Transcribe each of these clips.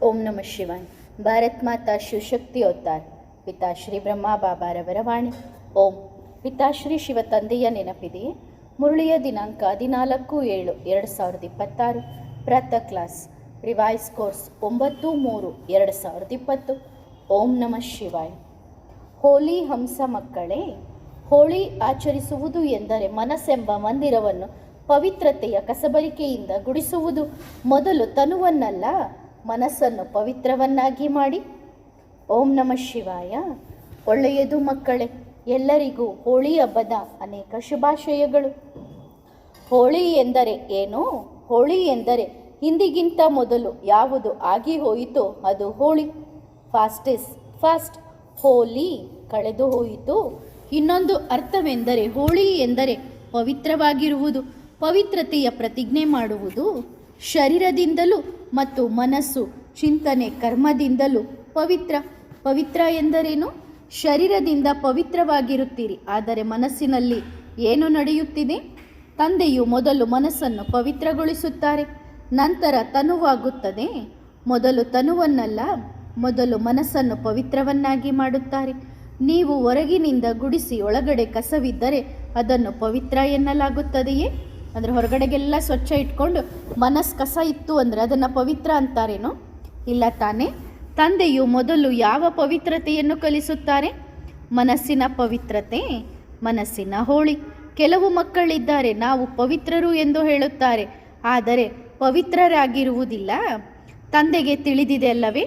ಓಂ ನಮಃ ಶಿವಾಯ. ಭಾರತ್ ಮಾತಾ ಶಿವಶಕ್ತಿ ಅವತಾರ್ ಪಿತಾಶ್ರೀ ಬ್ರಹ್ಮ ಬಾಬಾರವರ ವಾಣಿ. ಓಂ. ಪಿತಾಶ್ರೀ ಶಿವ ತಂದೆಯ ನೆನಪಿದೆಯೇ? ಮುರಳಿಯ ದಿನಾಂಕ 14/7/2026. ಪ್ರಾತಃ ಕ್ಲಾಸ್ ರಿವೈಸ್ ಕೋರ್ಸ್ 9/3/2020. ಓಂ ನಮಃ ಶಿವಾಯ. ಹೋಲಿ ಹಂಸ ಮಕ್ಕಳೇ, ಹೋಳಿ ಆಚರಿಸುವುದು ಎಂದರೆ ಮನಸ್ಸೆಂಬ ಮಂದಿರವನ್ನು ಪವಿತ್ರತೆಯ ಕಸಬರಿಕೆಯಿಂದ ಗುಡಿಸುವುದು. ಮೊದಲು ತನುವನ್ನಲ್ಲ, ಮನಸ್ಸನ್ನು ಪವಿತ್ರವನ್ನಾಗಿ ಮಾಡಿ. ಓಂ ನಮಃ ಶಿವಾಯ. ಒಳ್ಳೆಯದು ಮಕ್ಕಳೇ, ಎಲ್ಲರಿಗೂ ಹೋಳಿ ಹಬ್ಬದ ಅನೇಕ ಶುಭಾಶಯಗಳು. ಹೋಳಿ ಎಂದರೆ ಏನು? ಹೋಳಿ ಎಂದರೆ ಹಿಂದಿಗಿಂತ ಮೊದಲು ಯಾವುದು ಆಗಿ ಹೋಯಿತೋ ಅದು ಹೋಳಿ. ಫಾಸ್ಟ್ ಇಸ್ ಫಾಸ್ಟ್, ಹೋಲಿ ಕಳೆದು ಹೋಯಿತು. ಇನ್ನೊಂದು ಅರ್ಥವೆಂದರೆ ಹೋಳಿ ಎಂದರೆ ಪವಿತ್ರವಾಗಿರುವುದು, ಪವಿತ್ರತೆಯ ಪ್ರತಿಜ್ಞೆ ಮಾಡುವುದು. ಶರೀರದಿಂದಲೂ ಮತ್ತು ಮನಸ್ಸು, ಚಿಂತನೆ, ಕರ್ಮದಿಂದಲೂ ಪವಿತ್ರ ಎಂದರೇನು? ಶರೀರದಿಂದ ಪವಿತ್ರವಾಗಿರುತ್ತೀರಿ, ಆದರೆ ಮನಸ್ಸಿನಲ್ಲಿ ಏನು ನಡೆಯುತ್ತಿದೆ? ತಂದೆಯು ಮೊದಲು ಮನಸ್ಸನ್ನು ಪವಿತ್ರಗೊಳಿಸುತ್ತಾರೆ, ನಂತರ ತನುವಾಗುತ್ತದೆ. ಮೊದಲು ತನುವನ್ನಲ್ಲ, ಮೊದಲು ಮನಸ್ಸನ್ನು ಪವಿತ್ರವನ್ನಾಗಿ ಮಾಡುತ್ತಾರೆ. ನೀವು ಹೊರಗಿನಿಂದ ಗುಡಿಸಿ ಒಳಗಡೆ ಕಸವಿದ್ದರೆ ಅದನ್ನು ಪವಿತ್ರ ಎನ್ನಲಾಗುತ್ತದೆಯೇ? ಅಂದರೆ ಹೊರಗಡೆಗೆಲ್ಲ ಸ್ವಚ್ಛ ಇಟ್ಕೊಂಡು ಮನಸ್ಸು ಕಸ ಇತ್ತು ಅಂದರೆ ಅದನ್ನು ಪವಿತ್ರ ಅಂತಾರೇನೋ? ಇಲ್ಲ ತಾನೇ. ತಂದೆಯು ಮೊದಲು ಯಾವ ಪವಿತ್ರತೆಯನ್ನು ಕಲಿಸುತ್ತಾರೆ? ಮನಸ್ಸಿನ ಪವಿತ್ರತೆ, ಮನಸ್ಸಿನ ಹೋಳಿ. ಕೆಲವು ಮಕ್ಕಳಿದ್ದಾರೆ, ನಾವು ಪವಿತ್ರರು ಎಂದು ಹೇಳುತ್ತಾರೆ, ಆದರೆ ಪವಿತ್ರರಾಗಿರುವುದಿಲ್ಲ. ತಂದೆಗೆ ತಿಳಿದಿದೆ ಅಲ್ಲವೇ?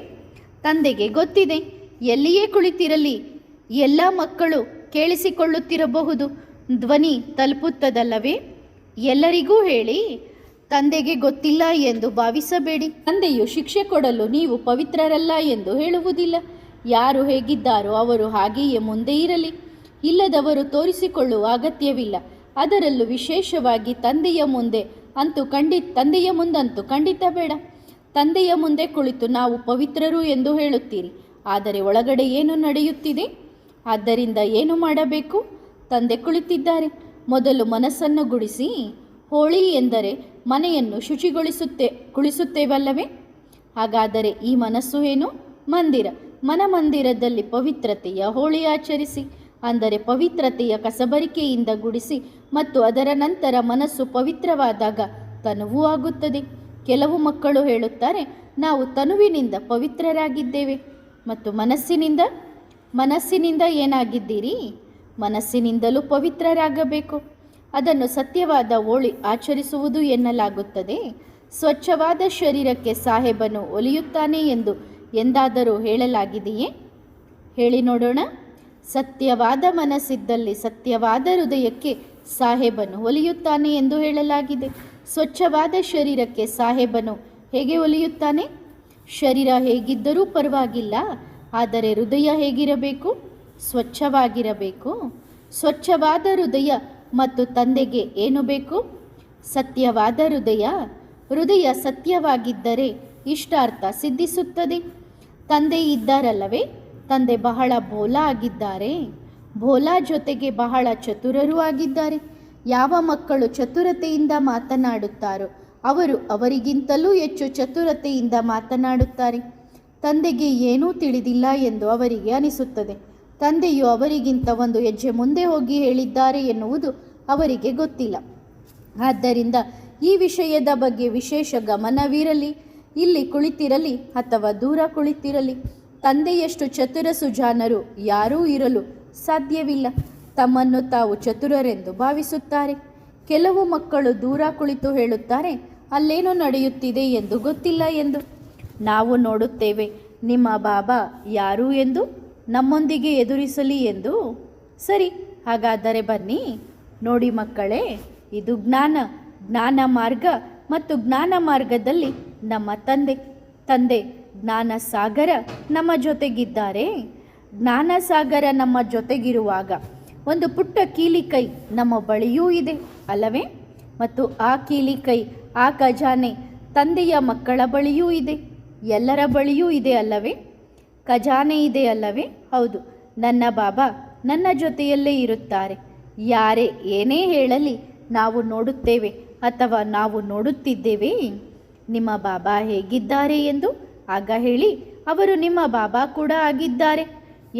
ತಂದೆಗೆ ಗೊತ್ತಿದೆ. ಎಲ್ಲಿಯೇ ಕುಳಿತಿರಲಿ ಎಲ್ಲ ಮಕ್ಕಳು ಕೇಳಿಸಿಕೊಳ್ಳುತ್ತಿರಬಹುದು, ಧ್ವನಿ ತಲುಪುತ್ತದಲ್ಲವೇ? ಎಲ್ಲರಿಗೂ ಹೇಳಿ, ತಂದೆಗೆ ಗೊತ್ತಿಲ್ಲ ಎಂದು ಭಾವಿಸಬೇಡಿ. ತಂದೆಯು ಶಿಕ್ಷೆ ಕೊಡಲು ನೀವು ಪವಿತ್ರರಲ್ಲ ಎಂದು ಹೇಳುವುದಿಲ್ಲ. ಯಾರು ಹೇಗಿದ್ದಾರೋ ಅವರು ಹಾಗೆಯೇ ಮುಂದೆ ಇರಲಿ. ಇಲ್ಲದವರು ತೋರಿಸಿಕೊಳ್ಳುವ ಅಗತ್ಯವಿಲ್ಲ. ಅದರಲ್ಲೂ ವಿಶೇಷವಾಗಿ ತಂದೆಯ ಮುಂದಂತೂ ಖಂಡಿತ ಬೇಡ. ತಂದೆಯ ಮುಂದೆ ಕುಳಿತು ನಾವು ಪವಿತ್ರರು ಎಂದು ಹೇಳುತ್ತೀರಿ, ಆದರೆ ಒಳಗಡೆ ಏನು ನಡೆಯುತ್ತಿದೆ? ಆದ್ದರಿಂದ ಏನು ಮಾಡಬೇಕು? ತಂದೆ ಕುಳಿತಿದ್ದಾರೆ. ಮೊದಲು ಮನಸ್ಸನ್ನು ಗುಡಿಸಿ. ಹೋಳಿ ಎಂದರೆ ಮನೆಯನ್ನು ಕುಳಿಸುತ್ತೇವಲ್ಲವೇ? ಹಾಗಾದರೆ ಈ ಮನಸ್ಸು ಏನು? ಮಂದಿರ. ಮನಮಂದಿರದಲ್ಲಿ ಪವಿತ್ರತೆಯ ಹೋಳಿ ಆಚರಿಸಿ, ಅಂದರೆ ಪವಿತ್ರತೆಯ ಕಸಬರಿಕೆಯಿಂದ ಗುಡಿಸಿ, ಮತ್ತು ಅದರ ನಂತರ ಮನಸ್ಸು ಪವಿತ್ರವಾದಾಗ ತನುವು ಆಗುತ್ತದೆ. ಕೆಲವು ಮಕ್ಕಳು ಹೇಳುತ್ತಾರೆ, ನಾವು ತನುವಿನಿಂದ ಪವಿತ್ರರಾಗಿದ್ದೇವೆ ಮತ್ತು ಮನಸ್ಸಿನಿಂದ ಏನಾಗಿದ್ದೀರಿ? ಮನಸ್ಸಿನಿಂದಲೂ ಪವಿತ್ರರಾಗಬೇಕು. ಅದನ್ನು ಸತ್ಯವಾದ ಹೋಳಿ ಆಚರಿಸುವುದು ಎನ್ನಲಾಗುತ್ತದೆ. ಸ್ವಚ್ಛವಾದ ಶರೀರಕ್ಕೆ ಸಾಹೇಬನು ಒಲಿಯುತ್ತಾನೆ ಎಂದು ಎಂದಾದರೂ ಹೇಳಲಾಗಿದೆಯೇ? ಹೇಳಿ ನೋಡೋಣ. ಸತ್ಯವಾದ ಮನಸ್ಸಿದ್ದಲ್ಲಿ ಸತ್ಯವಾದ ಹೃದಯಕ್ಕೆ ಸಾಹೇಬನು ಒಲಿಯುತ್ತಾನೆ ಎಂದು ಹೇಳಲಾಗಿದೆ. ಸ್ವಚ್ಛವಾದ ಶರೀರಕ್ಕೆ ಸಾಹೇಬನು ಹೇಗೆ ಒಲಿಯುತ್ತಾನೆ? ಶರೀರ ಹೇಗಿದ್ದರೂ ಪರವಾಗಿಲ್ಲ, ಆದರೆ ಹೃದಯ ಹೇಗಿರಬೇಕು? ಸ್ವಚ್ಛವಾಗಿರಬೇಕು. ಸ್ವಚ್ಛವಾದ ಹೃದಯ ಮತ್ತು ತಂದೆಗೆ ಏನು ಬೇಕು? ಸತ್ಯವಾದ ಹೃದಯ ಸತ್ಯವಾಗಿದ್ದರೆ ಇಷ್ಟಾರ್ಥ ಸಿದ್ಧಿಸುತ್ತದೆ. ತಂದೆ ಇದ್ದಾರಲ್ಲವೇ? ತಂದೆ ಬಹಳ ಭೋಲಾ ಆಗಿದ್ದಾರೆ. ಭೋಲಾ ಜೊತೆಗೆ ಬಹಳ ಚತುರರೂ ಆಗಿದ್ದಾರೆ. ಯಾವ ಮಕ್ಕಳು ಚತುರತೆಯಿಂದ ಮಾತನಾಡುತ್ತಾರೋ ಅವರು ಅವರಿಗಿಂತಲೂ ಹೆಚ್ಚು ಚತುರತೆಯಿಂದ ಮಾತನಾಡುತ್ತಾರೆ. ತಂದೆಗೆ ಏನೂ ತಿಳಿದಿಲ್ಲ ಎಂದು ಅವರಿಗೆ ಅನಿಸುತ್ತದೆ. ತಂದೆಯು ಅವರಿಗಿಂತ ಒಂದು ಹೆಜ್ಜೆ ಮುಂದೆ ಹೋಗಿ ಹೇಳಿದ್ದಾರೆ ಎನ್ನುವುದು ಅವರಿಗೆ ಗೊತ್ತಿಲ್ಲ. ಆದ್ದರಿಂದ ಈ ವಿಷಯದ ಬಗ್ಗೆ ವಿಶೇಷ ಗಮನವಿರಲಿ. ಇಲ್ಲಿ ಕುಳಿತಿರಲಿ ಅಥವಾ ದೂರ ಕುಳಿತಿರಲಿ, ತಂದೆಯಷ್ಟು ಚತುರ ಸುಜಾನರು ಯಾರೂ ಇರಲು ಸಾಧ್ಯವಿಲ್ಲ. ತಮ್ಮನ್ನು ತಾವು ಚತುರರೆಂದು ಭಾವಿಸುತ್ತಾರೆ. ಕೆಲವು ಮಕ್ಕಳು ದೂರ ಕುಳಿತು ಹೇಳುತ್ತಾರೆ, ಅಲ್ಲೇನೋ ನಡೆಯುತ್ತಿದೆ ಎಂದು ಗೊತ್ತಿಲ್ಲ ಎಂದು. ನಾವು ನೋಡುತ್ತೇವೆ, ನಿಮ್ಮ ಬಾಬಾ ಯಾರು ಎಂದು ನಮ್ಮೊಂದಿಗೆ ಎದುರಿಸಲಿ ಎಂದು. ಸರಿ, ಹಾಗಾದರೆ ಬನ್ನಿ. ನೋಡಿ ಮಕ್ಕಳೇ, ಇದು ಜ್ಞಾನ ಮಾರ್ಗ ಮತ್ತು ಜ್ಞಾನ ಮಾರ್ಗದಲ್ಲಿ ನಮ್ಮ ತಂದೆ ಜ್ಞಾನ ಸಾಗರ ನಮ್ಮ ಜೊತೆಗಿದ್ದಾರೆ. ಜ್ಞಾನ ಸಾಗರ ನಮ್ಮ ಜೊತೆಗಿರುವಾಗ ಒಂದು ಪುಟ್ಟ ಕೀಲಿಕೈ ನಮ್ಮ ಬಳಿಯೂ ಇದೆ ಅಲ್ಲವೇ? ಮತ್ತು ಆ ಕೀಲಿಕೈ, ಆ ಖಜಾನೆ ತಂದೆಯ ಮಕ್ಕಳ ಬಳಿಯೂ ಇದೆ, ಎಲ್ಲರ ಬಳಿಯೂ ಇದೆ ಅಲ್ಲವೇ? ಖಜಾನೆ ಇದೆ ಅಲ್ಲವೇ? ಹೌದು. ನನ್ನ ಬಾಬಾ ನನ್ನ ಜೊತೆಯಲ್ಲೇ ಇರುತ್ತಾರೆ. ಯಾರೇ ಏನೇ ಹೇಳಲಿ ನಾವು ನೋಡುತ್ತೇವೆ ಅಥವಾ ನಾವು ನೋಡುತ್ತಿದ್ದೇವೆ ನಿಮ್ಮ ಬಾಬಾ ಹೇಗಿದ್ದಾರೆ ಎಂದು ಆಗ ಹೇಳಿ, ಅವರು ನಿಮ್ಮ ಬಾಬಾ ಕೂಡ ಆಗಿದ್ದಾರೆ.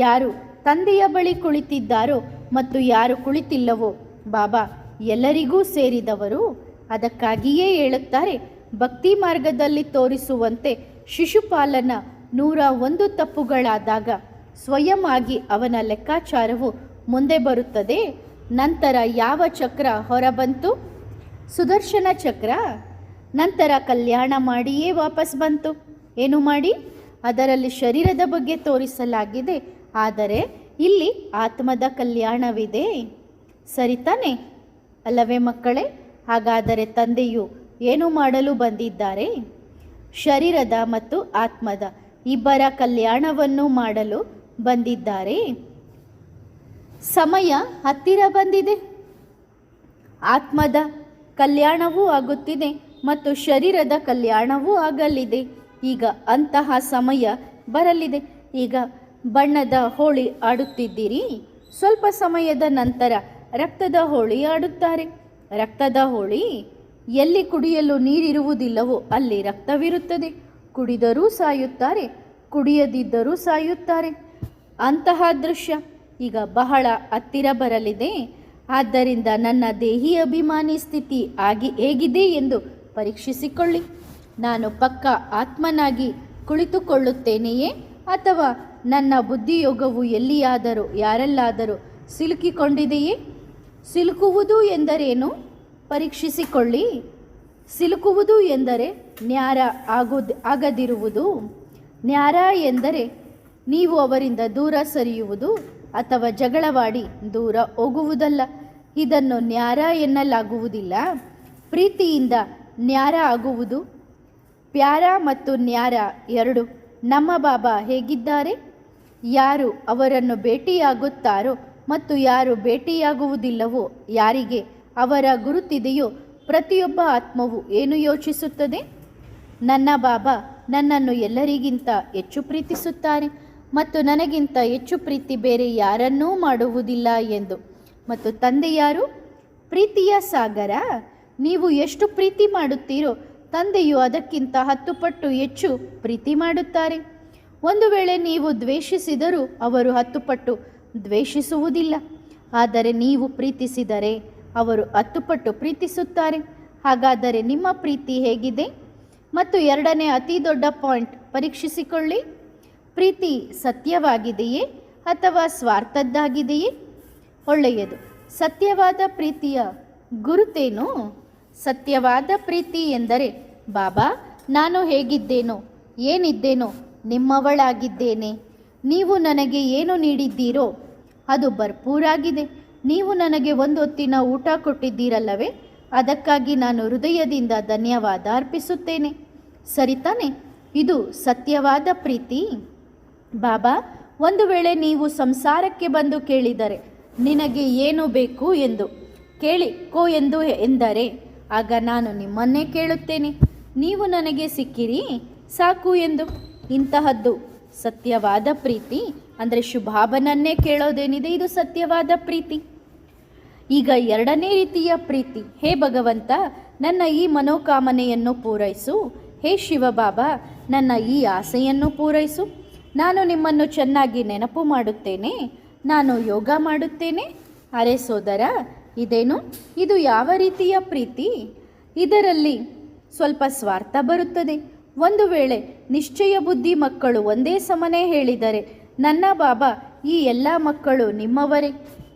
ಯಾರು ತಂದೆಯ ಬಳಿ ಕುಳಿತಿದ್ದಾರೋ ಮತ್ತು ಯಾರು ಕುಳಿತಿಲ್ಲವೋ ಬಾಬಾ ಎಲ್ಲರಿಗೂ ಸೇರಿದವರು. ಅದಕ್ಕಾಗಿಯೇ ಹೇಳುತ್ತಾರೆ, ಭಕ್ತಿ ಮಾರ್ಗದಲ್ಲಿ ತೋರಿಸುವಂತೆ ಶಿಶುಪಾಲನ 101 ತಪ್ಪುಗಳಾದಾಗ ಸ್ವಯಂ ಆಗಿ ಅವನ ಲೆಕ್ಕಾಚಾರವು ಮುಂದೆ ಬರುತ್ತದೆ. ನಂತರ ಯಾವ ಚಕ್ರ ಹೊರಬಂತು? ಸುದರ್ಶನ ಚಕ್ರ. ನಂತರ ಕಲ್ಯಾಣ ಮಾಡಿಯೇ ವಾಪಸ್ ಬಂತು. ಏನು ಮಾಡಿ? ಅದರಲ್ಲಿ ಶರೀರದ ಬಗ್ಗೆ ತೋರಿಸಲಾಗಿದೆ, ಆದರೆ ಇಲ್ಲಿ ಆತ್ಮದ ಕಲ್ಯಾಣವಿದೆ. ಸರಿ ತಾನೆ ಅಲ್ಲವೇ ಮಕ್ಕಳೇ? ಹಾಗಾದರೆ ತಂದೆಯು ಏನು ಮಾಡಲು ಬಂದಿದ್ದಾರೆ? ಶರೀರದ ಮತ್ತು ಆತ್ಮದ ಇಬ್ಬರ ಕಲ್ಯಾಣವನ್ನು ಮಾಡಲು ಬಂದಿದ್ದಾರೆ. ಸಮಯ ಹತ್ತಿರ ಬಂದಿದೆ. ಆತ್ಮದ ಕಲ್ಯಾಣವೂ ಆಗುತ್ತಿದೆ ಮತ್ತು ಶರೀರದ ಕಲ್ಯಾಣವೂ ಆಗಲಿದೆ. ಈಗ ಅಂತಹ ಸಮಯ ಬರಲಿದೆ. ಈಗ ಬಣ್ಣದ ಹೋಳಿ ಆಡುತ್ತಿದ್ದೀರಿ. ಸ್ವಲ್ಪ ಸಮಯದ ನಂತರ ರಕ್ತದ ಹೋಳಿ ಆಡುತ್ತಾರೆ. ರಕ್ತದ ಹೋಳಿ ಎಲ್ಲಿ ಕುಡಿಯಲು ನೀರಿರುವುದಿಲ್ಲವೋ ಅಲ್ಲಿ ರಕ್ತವಿರುತ್ತದೆ. ಕುಡಿದರೂ ಸಾಯುತ್ತಾರೆ, ಕುಡಿಯದಿದ್ದರೂ ಸಾಯುತ್ತಾರೆ. ಅಂತಹ ದೃಶ್ಯ ಈಗ ಬಹಳ ಹತ್ತಿರ ಬರಲಿದೆ. ಆದ್ದರಿಂದ ನನ್ನ ದೇಹಿ ಅಭಿಮಾನಿ ಸ್ಥಿತಿ ಹೇಗಿದೆ ಎಂದು ಪರೀಕ್ಷಿಸಿಕೊಳ್ಳಿ. ನಾನು ಪಕ್ಕ ಆತ್ಮನಾಗಿ ಕುಳಿತುಕೊಳ್ಳುತ್ತೇನೆಯೇ ಅಥವಾ ನನ್ನ ಬುದ್ಧಿಯೋಗವು ಎಲ್ಲಿಯಾದರೂ ಯಾರೆಲ್ಲಾದರೂ ಸಿಲುಕಿಕೊಂಡಿದೆಯೇ? ಸಿಲುಕುವುದು ಎಂದರೇನು? ಪರೀಕ್ಷಿಸಿಕೊಳ್ಳಿ. ಸಿಲುಕುವುದು ಎಂದರೆ ನ್ಯಾರ ಆಗದಿರುವುದು. ನ್ಯಾರ ಎಂದರೆ ನೀವು ಅವರಿಂದ ದೂರ ಸರಿಯುವುದು ಅಥವಾ ಜಗಳವಾಡಿ ದೂರ ಹೋಗುವುದಲ್ಲ. ಇದನ್ನು ನ್ಯಾರ ಎನ್ನಲಾಗುವುದಿಲ್ಲ. ಪ್ರೀತಿಯಿಂದ ನ್ಯಾರ ಆಗುವುದು. ಪ್ಯಾರ ಮತ್ತು ನ್ಯಾರ ಎರಡು. ನಮ್ಮ ಬಾಬಾ ಹೇಗಿದ್ದಾರೆ? ಯಾರು ಅವರನ್ನು ಭೇಟಿಯಾಗುತ್ತಾರೋ ಮತ್ತು ಯಾರು ಭೇಟಿಯಾಗುವುದಿಲ್ಲವೋ, ಯಾರಿಗೆ ಅವರ ಗುರುತಿದೆಯೋ ಪ್ರತಿಯೊಬ್ಬ ಆತ್ಮವು ಏನು ಯೋಚಿಸುತ್ತದೆ? ನನ್ನ ಬಾಬಾ ನನ್ನನ್ನು ಎಲ್ಲರಿಗಿಂತ ಹೆಚ್ಚು ಪ್ರೀತಿಸುತ್ತಾರೆ ಮತ್ತು ನನಗಿಂತ ಹೆಚ್ಚು ಪ್ರೀತಿ ಬೇರೆ ಯಾರನ್ನೂ ಮಾಡುವುದಿಲ್ಲ ಎಂದು. ಮತ್ತು ತಂದೆ ಯಾರು? ಪ್ರೀತಿಯ ಸಾಗರ. ನೀವು ಎಷ್ಟು ಪ್ರೀತಿ ಮಾಡುತ್ತೀರೋ ತಂದೆಯು ಅದಕ್ಕಿಂತ 10 ಪಟ್ಟು ಹೆಚ್ಚು ಪ್ರೀತಿ ಮಾಡುತ್ತಾರೆ. ಒಂದು ವೇಳೆ ನೀವು ದ್ವೇಷಿಸಿದರೂ ಅವರು 10 ಪಟ್ಟು ದ್ವೇಷಿಸುವುದಿಲ್ಲ. ಆದರೆ ನೀವು ಪ್ರೀತಿಸಿದರೆ ಅವರು 10 ಪಟ್ಟು ಪ್ರೀತಿಸುತ್ತಾರೆ. ಹಾಗಾದರೆ ನಿಮ್ಮ ಪ್ರೀತಿ ಹೇಗಿದೆ? ಮತ್ತು ಎರಡನೇ ಅತಿ ದೊಡ್ಡ ಪಾಯಿಂಟ್, ಪರೀಕ್ಷಿಸಿಕೊಳ್ಳಿ. ಪ್ರೀತಿ ಸತ್ಯವಾಗಿದೆಯೇ ಅಥವಾ ಸ್ವಾರ್ಥದ್ದಾಗಿದೆಯೇ? ಒಳ್ಳೆಯದು. ಸತ್ಯವಾದ ಪ್ರೀತಿಯ ಗುರುತೇನು? ಸತ್ಯವಾದ ಪ್ರೀತಿ ಎಂದರೆ, ಬಾಬಾ ನಾನು ಹೇಗಿದ್ದೇನೋ ಏನಿದ್ದೇನೋ ನಿಮ್ಮವಳಾಗಿದ್ದೇನೆ. ನೀವು ನನಗೆ ಏನು ನೀಡಿದ್ದೀರೋ ಅದು ಭರ್ಪೂರಾಗಿದೆ. ನೀವು ನನಗೆ ಒಂದು ಹೊತ್ತಿನ ಊಟ ಕೊಟ್ಟಿದ್ದೀರಲ್ಲವೇ, ಅದಕ್ಕಾಗಿ ನಾನು ಹೃದಯದಿಂದ ಧನ್ಯವಾದ ಅರ್ಪಿಸುತ್ತೇನೆ. ಸರಿತಾನೆ? ಇದು ಸತ್ಯವಾದ ಪ್ರೀತಿ. ಬಾಬಾ, ಒಂದು ವೇಳೆ ನೀವು ಸಂಸಾರಕ್ಕೆ ಬಂದು ಕೇಳಿದರೆ ನಿನಗೆ ಏನು ಬೇಕು ಎಂದು ಕೇಳಿಕೋ ಎಂದರೆ ಆಗ ನಾನು ನಿಮ್ಮನ್ನೇ ಕೇಳುತ್ತೇನೆ, ನೀವು ನನಗೆ ಸಿಕ್ಕಿರಿ ಸಾಕು ಎಂದು. ಇಂತಹದ್ದು ಸತ್ಯವಾದ ಪ್ರೀತಿ. ಅಂದರೆ ಶುಭಾಬನನ್ನೇ ಕೇಳೋದೇನಿದೆ, ಇದು ಸತ್ಯವಾದ ಪ್ರೀತಿ. ಈಗ ಎರಡನೇ ರೀತಿಯ ಪ್ರೀತಿ, ಹೇ ಭಗವಂತ ನನ್ನ ಈ ಮನೋಕಾಮನೆಯನ್ನು ಪೂರೈಸು. ಹೇ ಶಿವಬಾಬಾ ನನ್ನ ಈ ಆಸೆಯನ್ನು ಪೂರೈಸು. ನಾನು ನಿಮ್ಮನ್ನು ಚೆನ್ನಾಗಿ ನೆನಪು ಮಾಡುತ್ತೇನೆ, ನಾನು ಯೋಗ ಮಾಡುತ್ತೇನೆ. ಅರೆ ಸೋದರ, ಇದೇನು? ಇದು ಯಾವ ರೀತಿಯ ಪ್ರೀತಿ? ಇದರಲ್ಲಿ ಸ್ವಲ್ಪ ಸ್ವಾರ್ಥ ಬರುತ್ತದೆ. ಒಂದು ವೇಳೆ ನಿಶ್ಚಯ ಬುದ್ಧಿ ಮಕ್ಕಳು ಒಂದೇ ಸಮನೆ ಹೇಳಿದರೆ, ನನ್ನ ಬಾಬಾ ಈ ಎಲ್ಲ ಮಕ್ಕಳು ನಿಮ್ಮವರೇ,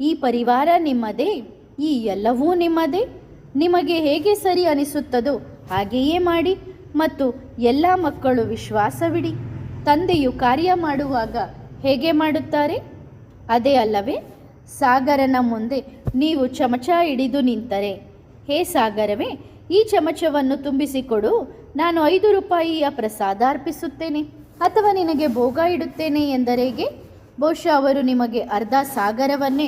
ಈ ಪರಿವಾರ ನಿಮ್ಮದೇ, ಈ ಎಲ್ಲವೂ ನಿಮ್ಮದೇ, ನಿಮಗೆ ಹೇಗೆ ಸರಿ ಅನಿಸುತ್ತದೋ ಹಾಗೆಯೇ ಮಾಡಿ ಮತ್ತು ಎಲ್ಲ ಮಕ್ಕಳು ವಿಶ್ವಾಸವಿಡಿ. ತಂದೆಯು ಕಾರ್ಯ ಮಾಡುವಾಗ ಹೇಗೆ ಮಾಡುತ್ತಾರೆ? ಅದೇ ಅಲ್ಲವೇ? ಸಾಗರನ ಮುಂದೆ ನೀವು ಚಮಚ ಹಿಡಿದು ನಿಂತರೆ, ಹೇ ಸಾಗರವೇ ಈ ಚಮಚವನ್ನು ತುಂಬಿಸಿಕೊಡು, ನಾನು 5 ರೂಪಾಯಿಯ ಪ್ರಸಾದ ಅರ್ಪಿಸುತ್ತೇನೆ ಅಥವಾ ನಿನಗೆ ಭೋಗ ಇಡುತ್ತೇನೆ ಎಂದರೆ ಹೇಗೆ? ಬಹುಶಃ ಅವರು ನಿಮಗೆ ಅರ್ಧ ಸಾಗರವನ್ನೇ